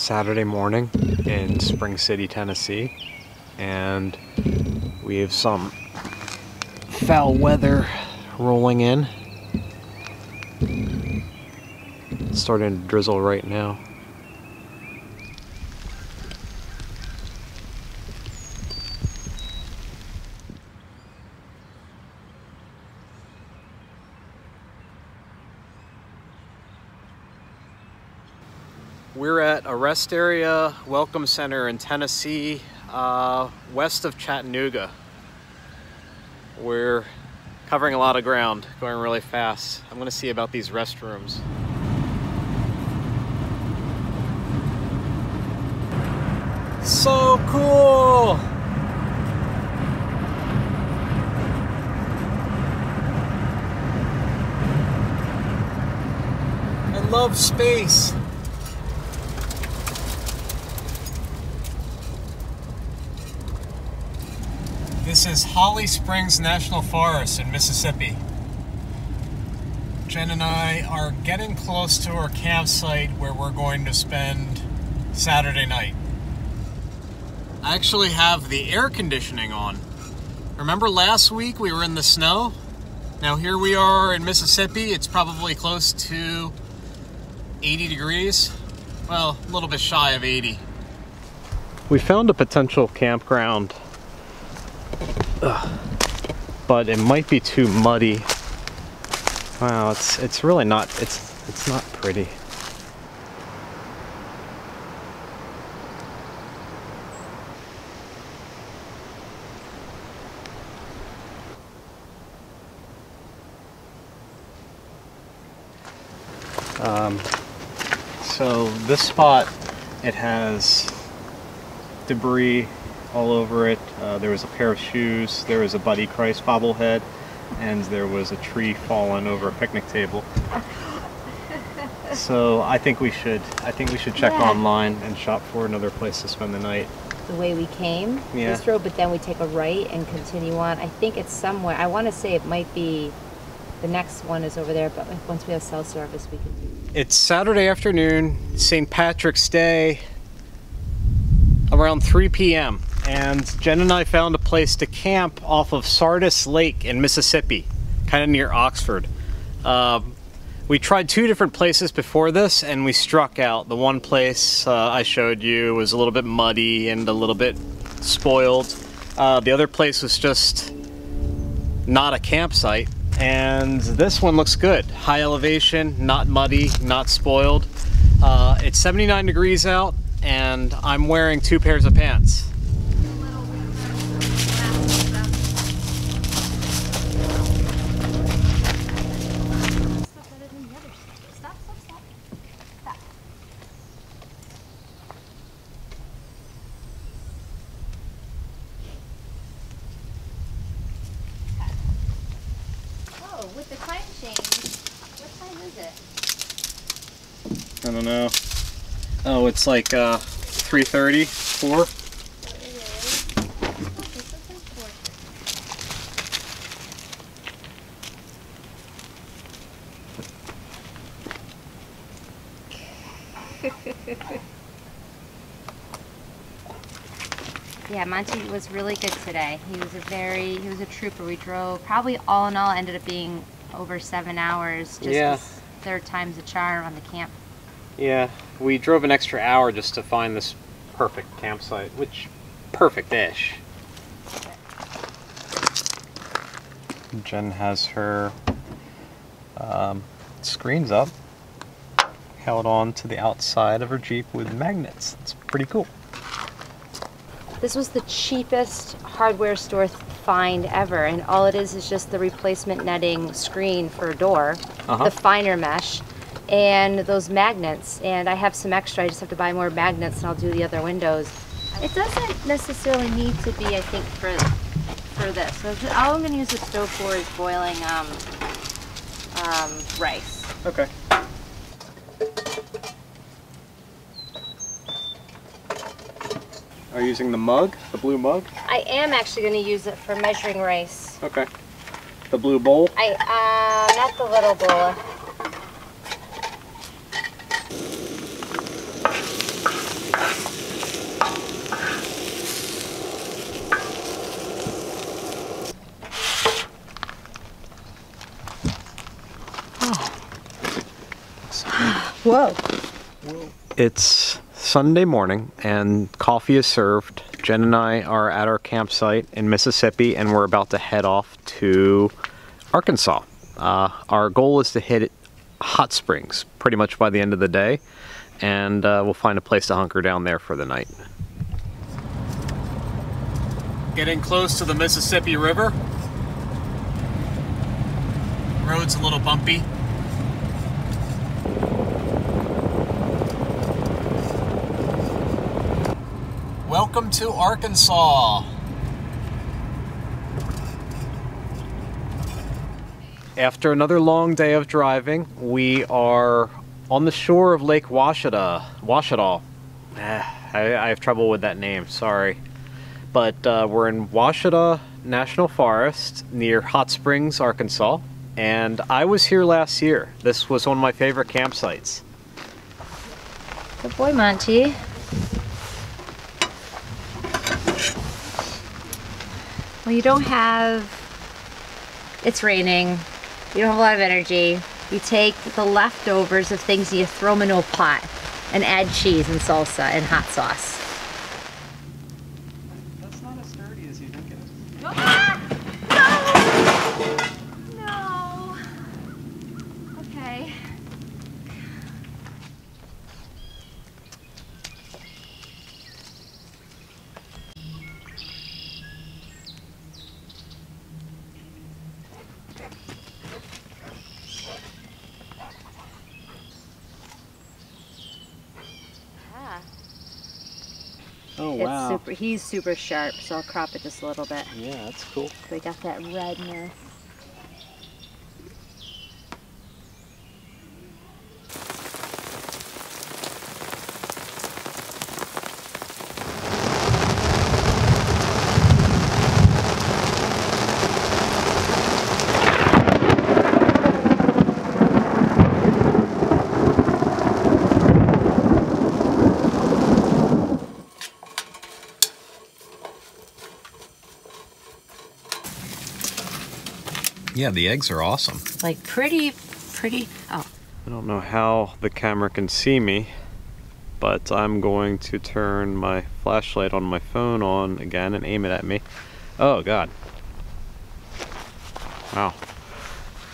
Saturday morning in Spring City, Tennessee, and we have some foul weather rolling in. It's starting to drizzle right now. We're at a rest area welcome center in Tennessee, west of Chattanooga. We're covering a lot of ground, going really fast. I'm gonna see about these restrooms. So cool! I love space. This is Holly Springs National Forest in Mississippi. Jen and I are getting close to our campsite where we're going to spend Saturday night. I actually have the air conditioning on. Remember last week we were in the snow? Now here we are in Mississippi. It's probably close to 80 degrees. Well, a little bit shy of 80. We found a potential campground. But it might be too muddy. Wow, it's really not, it's not pretty. So this spot, it has debris all over it. There was a pair of shoes, there was a Buddy Christ bobblehead, and there was a tree fallen over a picnic table. So I think we should check online and shop for another place to spend the night. The way we came, this road, but then we take a right and continue on. I think it's somewhere. I want to say it might be the next one is over there, but once we have cell service, we can do. It's Saturday afternoon, St. Patrick's Day, around 3 p.m. and Jen and I found a place to camp off of Sardis Lake in Mississippi, kind of near Oxford. We tried two different places before this and we struck out. The one place I showed you was a little bit muddy and a little bit spoiled. The other place was just not a campsite, and this one looks good. High elevation, not muddy, not spoiled. It's 79 degrees out and I'm wearing 2 pairs of pants. With the time change, what time is it? I don't know. Oh, it's like 3:30, 4. Yeah, Monty was really good today. He was a trooper. We drove, probably all in all ended up being over 7 hours. Just third time's a charm on the camp. Yeah, we drove an extra hour just to find this perfect campsite, which, perfect-ish. Jen has her screens up, held on to the outside of her Jeep with magnets. It's pretty cool. This was the cheapest hardware store find ever, and all it is just the replacement netting screen for a door, the finer mesh, and those magnets. And I have some extra. I just have to buy more magnets and I'll do the other windows. It doesn't necessarily need to be, I think, for this. So all I'm going to use the stove for is boiling rice. Okay. Are you using the mug, the blue mug? I am actually going to use it for measuring rice. Okay. The blue bowl? Not the little bowl. Whoa. It's Sunday morning and coffee is served. Jen and I are at our campsite in Mississippi and we're about to head off to Arkansas. Our goal is to hit hot springs pretty much by the end of the day, and we'll find a place to hunker down there for the night. Getting close to the Mississippi River. Road's a little bumpy. Welcome to Arkansas. After another long day of driving, we are on the shore of Lake Washita. I have trouble with that name, sorry. But we're in Washita National Forest near Hot Springs, Arkansas. And I was here last year. This was one of my favorite campsites. Good boy, Monty. Well, you don't have, it's raining, you don't have a lot of energy. You take the leftovers of things and you throw them into a pot and add cheese and salsa and hot sauce. That's not as sturdy as you think it is. Ah! No! No! Okay. Oh wow. He's super sharp, so I'll crop it just a little bit. Yeah, that's cool. We got that redness. Yeah, the eggs are awesome. Like pretty, oh. I don't know how the camera can see me, but I'm going to turn my flashlight on my phone on again and aim it at me. Oh God. Wow.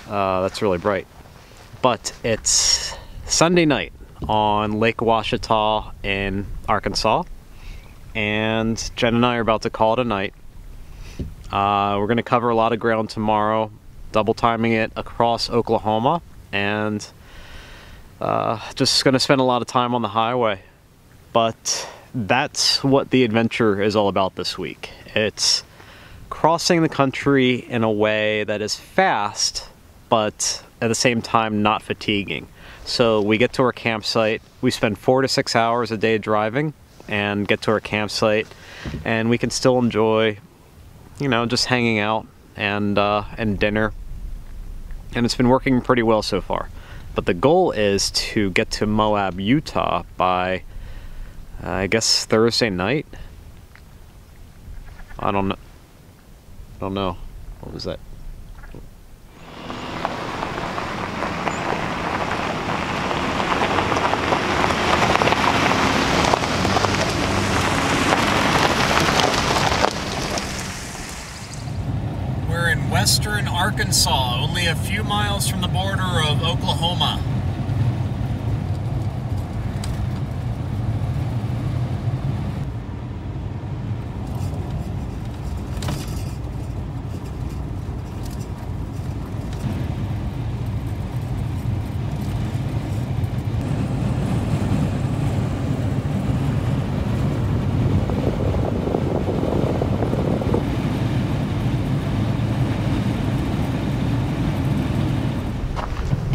That's really bright. But it's Sunday night on Lake Washita in Arkansas, and Jen and I are about to call it a night. We're going to cover a lot of ground tomorrow, double timing it across Oklahoma, and just going to spend a lot of time on the highway. But that's what the adventure is all about this week. It's crossing the country in a way that is fast, but at the same time not fatiguing. So we get to our campsite, we spend 4 to 6 hours a day driving, and get to our campsite, and we can still enjoy, you know, just hanging out and dinner. And it's been working pretty well so far. But the goal is to get to Moab, Utah by, I guess, Thursday night? I don't know. What was that? We're in western Arkansas, only a few miles from the border of Oklahoma.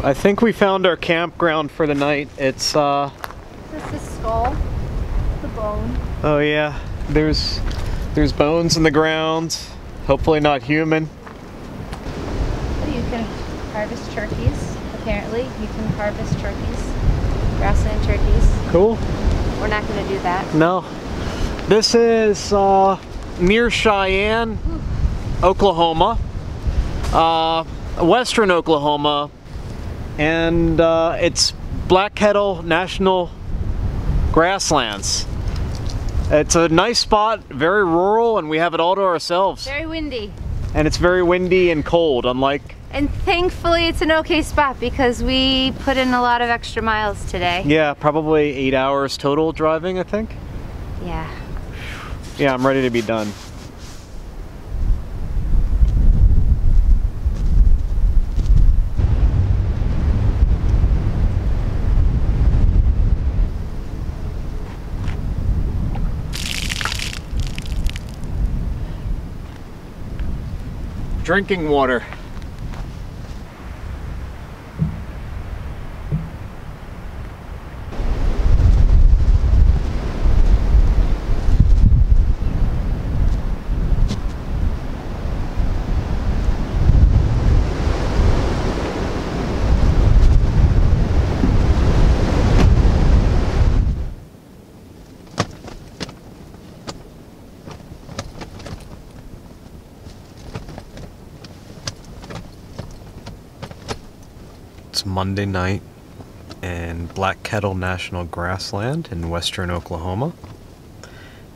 I think we found our campground for the night. It's This is the skull, the bone. Oh yeah, there's bones in the ground. Hopefully not human. You can harvest turkeys. Apparently, you can harvest turkeys, grassland turkeys. Cool. We're not going to do that. No. This is near Cheyenne, Oklahoma, western Oklahoma, and it's Black Kettle National Grasslands. It's a nice spot, very rural, and we have it all to ourselves. Very windy. And it's very windy and cold, unlike... And thankfully it's an okay spot because we put in a lot of extra miles today. Yeah, probably 8 hours total driving, I think. Yeah. Yeah, I'm ready to be done. Drinking water. It's Monday night in Black Kettle National Grassland in western Oklahoma,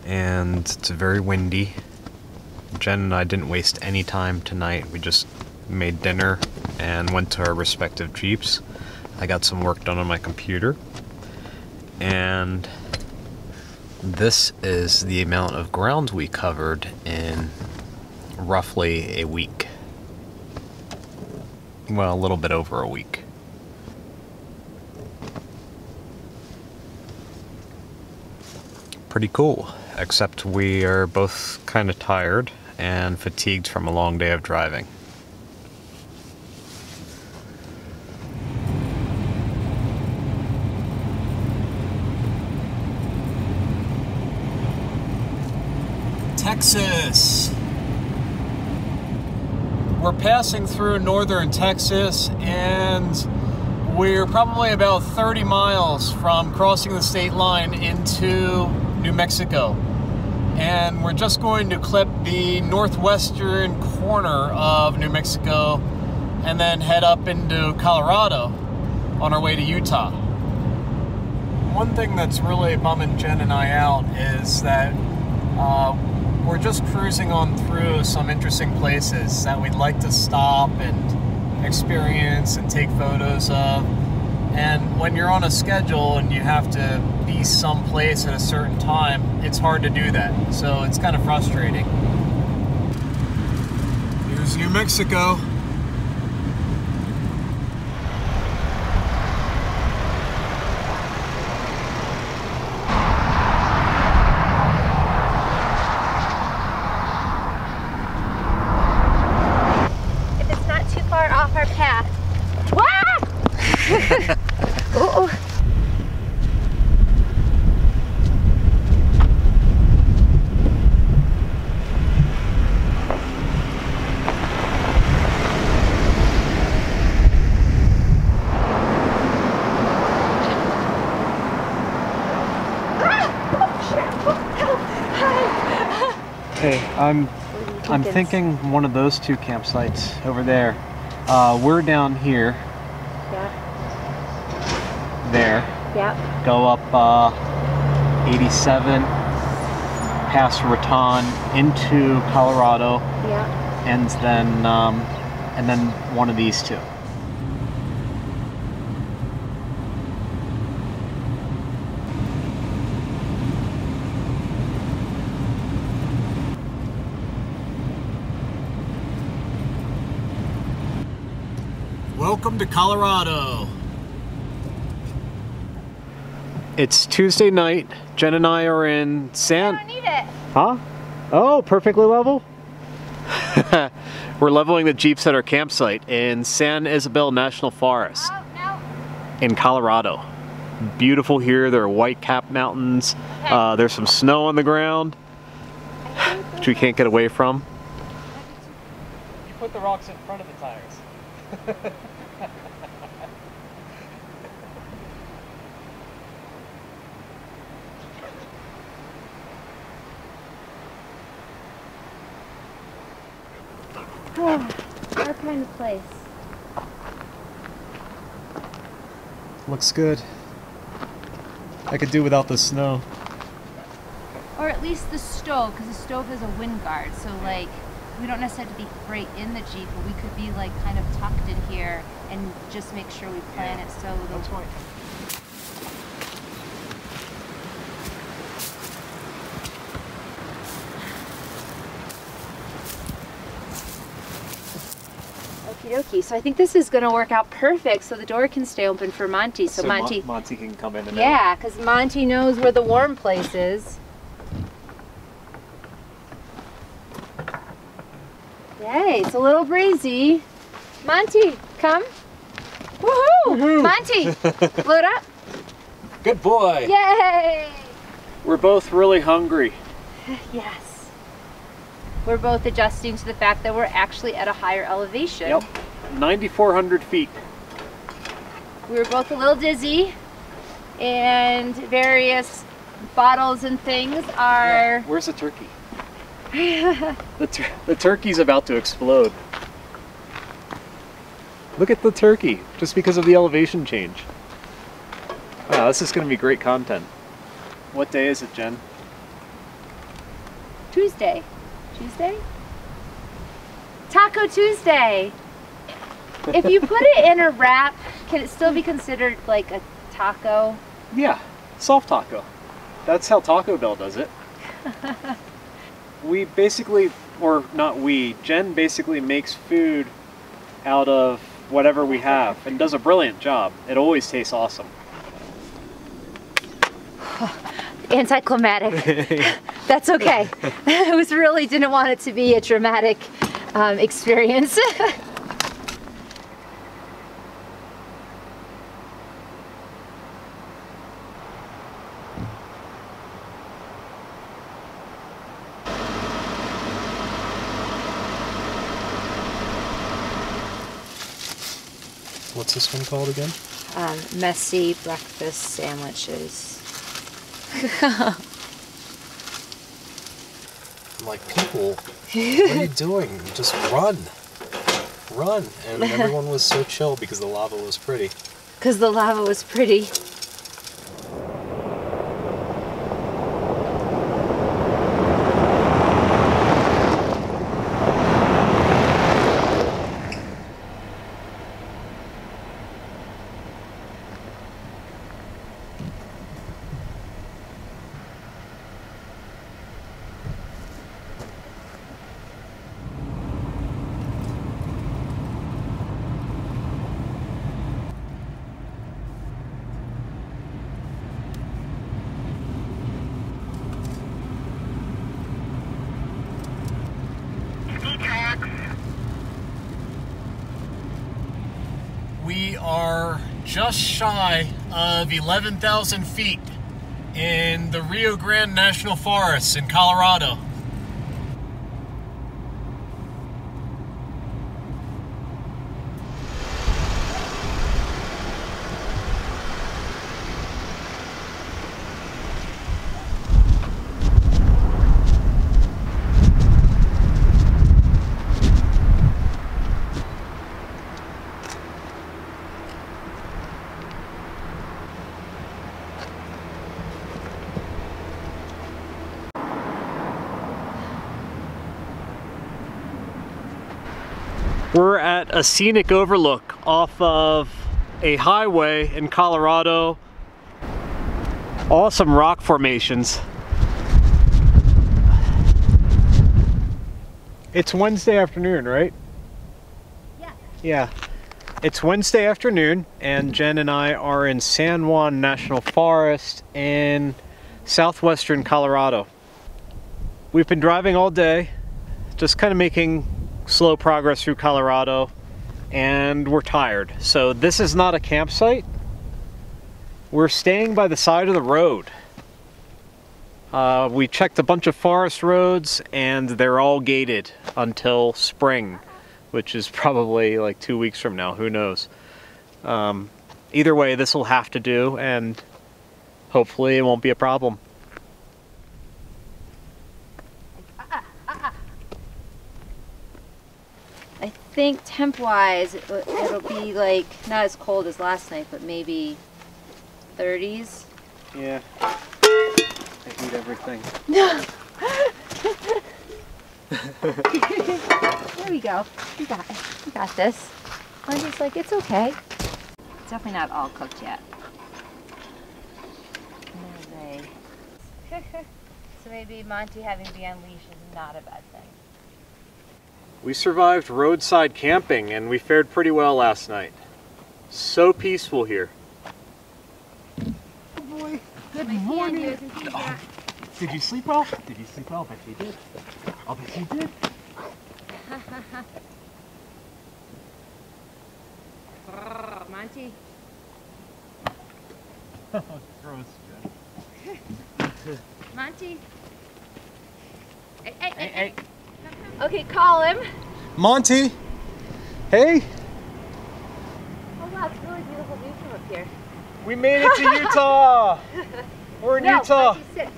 and it's very windy. Jen and I didn't waste any time tonight. We just made dinner and went to our respective Jeeps. I got some work done on my computer, and this is the amount of ground we covered in roughly a week. Well, a little bit over a week. Pretty cool, except we are both kind of tired and fatigued from a long day of driving. Texas! We're passing through northern Texas, and we're probably about 30 miles from crossing the state line into New Mexico. And we're just going to clip the northwestern corner of New Mexico and then head up into Colorado on our way to Utah. One thing that's really bumming Jen and I out is that we're just cruising on through some interesting places that we'd like to stop and experience and take photos of. And when you're on a schedule and you have to be someplace at a certain time, it's hard to do that. So it's kind of frustrating. Here's New Mexico. If it's not too far off our path. Wah! Uh-oh. Hey, I'm thinking one of those two campsites over there. We're down here. Yeah. There. Yep. Go up 87 past Raton into Colorado. Yep. And then one of these two. Welcome to Colorado. It's Tuesday night. Jen and I are in San... I don't need it. Huh? Oh, perfectly level? We're leveling the Jeeps at our campsite in San Isabel National Forest. Oh, no. In Colorado. Beautiful here. There are white-capped mountains. Okay. There's some snow on the ground, which we can't get away from. You put the rocks in front of the tires. Our kind of place. Looks good. I could do without the snow. Or at least the stove, because the stove has a wind guard, so like we don't necessarily have to be right in the Jeep, but we could be like kind of tucked in here and just make sure we plan it so That's fine. Okie dokie. So I think this is going to work out perfect so the door can stay open for Monty. So Monty can come in and out. Yeah, because Monty knows where the warm place is. Yay, it's a little breezy. Monty, come. Woohoo! Monty, load up. Good boy. Yay! We're both really hungry. Yes. We're both adjusting to the fact that we're actually at a higher elevation. Yep, 9,400 feet. We were both a little dizzy, and various bottles and things are... Yeah. Where's the turkey? The turkey's about to explode. Look at the turkey, just because of the elevation change. Wow, this is going to be great content. What day is it, Jen? Tuesday. Tuesday? Taco Tuesday! If you put it in a wrap, can it still be considered like a taco? Yeah, soft taco. That's how Taco Bell does it. We basically, or not we, Jen basically makes food out of whatever we have and does a brilliant job. It always tastes awesome. Anticlimactic. That's okay. I really didn't want it to be a dramatic experience. What's this one called again? Messy breakfast sandwiches. I'm like, people, what are you doing? Just run. Run. And everyone was so chill because the lava was pretty. Because the lava was pretty. We are just shy of 11,000 feet in the Rio Grande National Forest in Colorado. We're at a scenic overlook off of a highway in Colorado. Awesome rock formations. It's Wednesday afternoon, right? Yeah. Yeah. It's Wednesday afternoon, and Jen and I are in San Juan National Forest in southwestern Colorado. We've been driving all day, just kind of making slow progress through Colorado, and we're tired. So this is not a campsite. We're staying by the side of the road. We checked a bunch of forest roads and they're all gated until spring, which is probably like 2 weeks from now, who knows. Either way, this will have to do, and hopefully it won't be a problem. I think temp-wise, it'll be like not as cold as last night, but maybe 30s. Yeah. I hate everything. There we go. You got this. I'm just like, it's okay. It's definitely not all cooked yet. So maybe Monty having to be on leash is not a bad thing. We survived roadside camping and we fared pretty well last night. So peaceful here. Oh boy. Good morning. Oh, did you sleep well? Did you sleep well? Bet you did. I'll bet you did. Monty. Gross, Jen. Monty. Hey. Okay, call him. Monty! Hey! Oh wow, it's a really beautiful view from up here. We made it to Utah! We're in Utah! Monty, sit.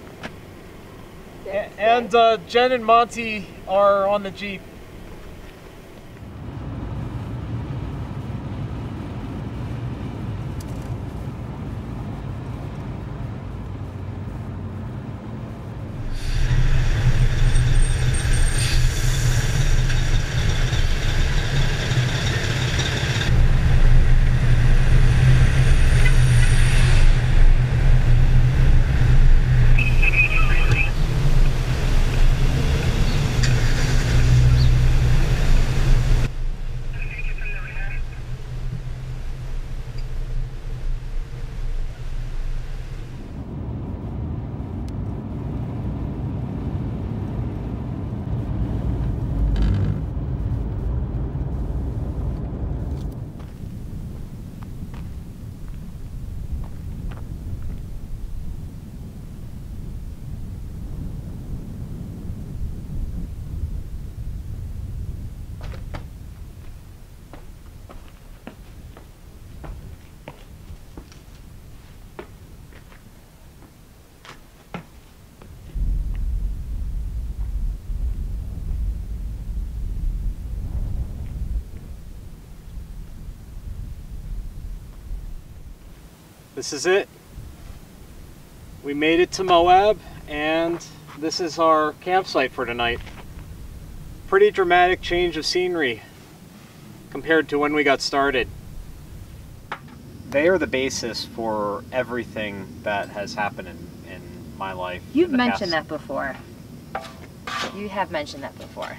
And Jen and Monty are on the Jeep. This is it. We made it to Moab, and this is our campsite for tonight. Pretty dramatic change of scenery compared to when we got started. They are the basis for everything that has happened in my life. You've mentioned that before. You have mentioned that before.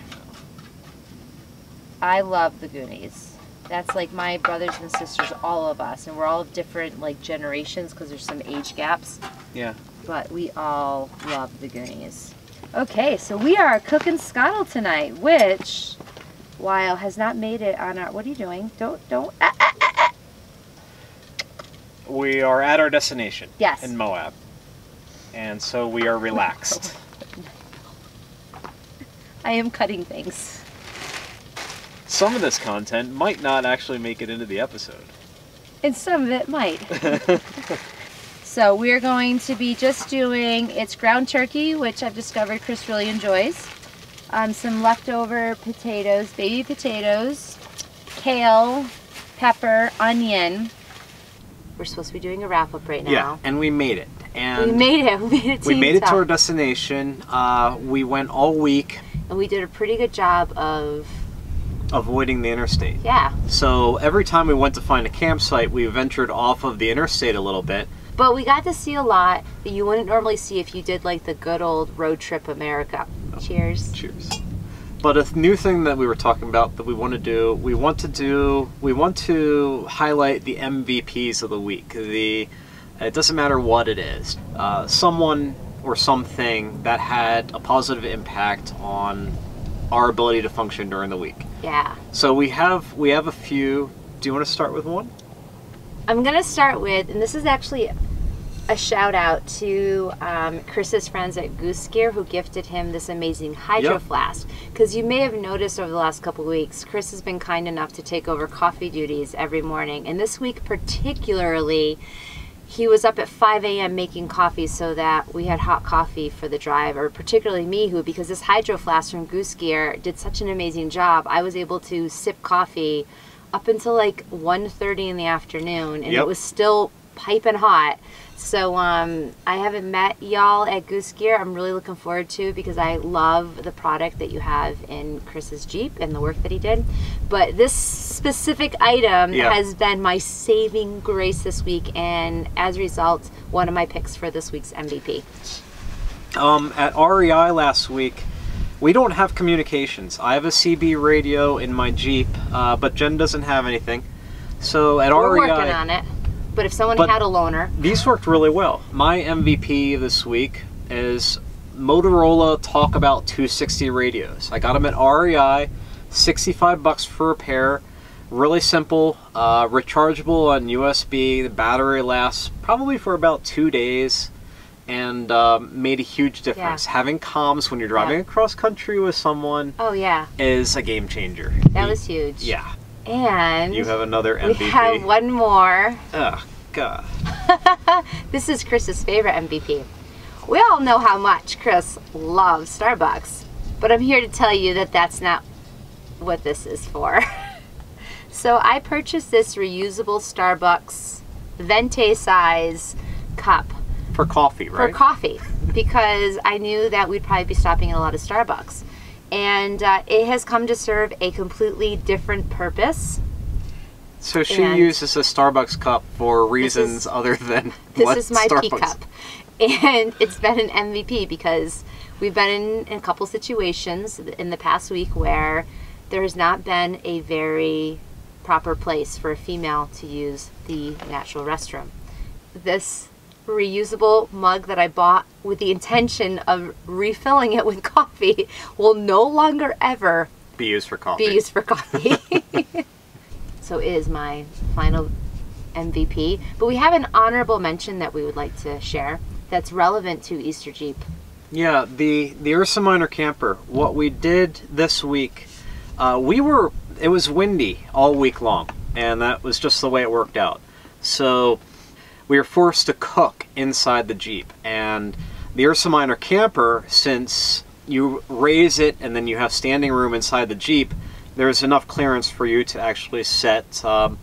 I love the Goonies. That's like my brothers and sisters, all of us, and we're all of different like generations because there's some age gaps. Yeah. But we all love the Goonies. Okay, so we are cooking scuttle tonight, which, while has not made it on our. What are you doing? Don't. We are at our destination. Yes. In Moab, and so we are relaxed. I am cutting things. Some of this content might not actually make it into the episode. And some of it might. So we're going to be just doing, it's ground turkey, which I've discovered Chris really enjoys. Some leftover potatoes, baby potatoes, kale, pepper, onion. We're supposed to be doing a wrap up right now. Yeah, and we made it. And we made it. We made it to our destination. We went all week. And we did a pretty good job of avoiding the interstate. Yeah. So every time we went to find a campsite, we ventured off of the interstate a little bit. But we got to see a lot that you wouldn't normally see if you did like the good old road trip America. Oh, cheers. Cheers. But a new thing that we were talking about that we want to do, we want to highlight the MVPs of the week. It doesn't matter what it is. Someone or something that had a positive impact on our ability to function during the week. Yeah. So we have a few. Do you want to start with one? I'm gonna start with, and this is actually a shout out to Chris's friends at Goose Gear who gifted him this amazing hydro flask. Because you may have noticed over the last couple of weeks, Chris has been kind enough to take over coffee duties every morning. And this week particularly, he was up at 5 a.m. making coffee so that we had hot coffee for the drive, or particularly me, who, because this hydro flask from Goose Gear did such an amazing job, I was able to sip coffee up until like 1:30 in the afternoon, and it was still piping hot. So I haven't met y'all at Goose Gear. I'm really looking forward to, because I love the product that you have in Chris's Jeep and the work that he did. But this specific item has been my saving grace this week, and as a result, one of my picks for this week's MVP. At REI last week, we don't have communications. I have a CB radio in my Jeep, but Jen doesn't have anything. So at REI... We're working on it. But if someone had a loaner... These worked really well. My MVP this week is Motorola Talkabout 260 radios. I got them at REI, $65 for a pair. Really simple, rechargeable on USB. The battery lasts probably for about 2 days, and made a huge difference. Having comms when you're driving across country with someone is a game changer. That was huge. Yeah. And you have another MVP. We have one more. Oh, God. This is Chris's favorite MVP. We all know how much Chris loves Starbucks, but I'm here to tell you that that's not what this is for. So I purchased this reusable Starbucks venti size cup. For coffee, right? For coffee, because I knew that we'd probably be stopping at a lot of Starbucks. And it has come to serve a completely different purpose. So she uses a Starbucks cup for reasons other than this is my Starbucks. teacup. And it's been an MVP because we've been in a couple situations in the past week where there has not been a very proper place for a female to use the natural restroom. This reusable mug that I bought with the intention of refilling it with coffee will no longer ever be used for coffee. So it is my final MVP. But we have an honorable mention that we would like to share that's relevant to Easter Jeep. Yeah, the Ursa Minor camper. What we did this week, it was windy all week long, and that was just the way it worked out. So we were forced to cook inside the Jeep, and the Ursa Minor camper, since you raise it and then you have standing room inside the Jeep, there's enough clearance for you to actually set the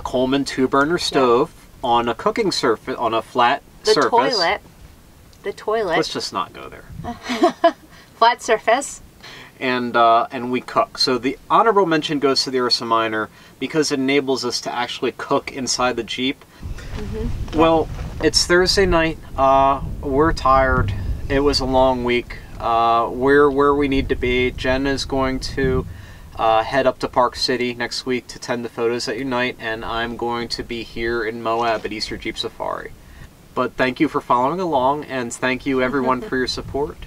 Coleman 2-burner stove on a cooking surface, on a flat surface. The toilet. Let's just not go there. Flat surface. And we cook. So the honorable mention goes to the Ursa Minor because it enables us to actually cook inside the Jeep. Well, it's Thursday night. We're tired. It was a long week. We're where we need to be. Jen is going to head up to Park City next week to tend the photos at Unite, and I'm going to be here in Moab at Easter Jeep Safari. But thank you for following along, and thank you everyone for your support.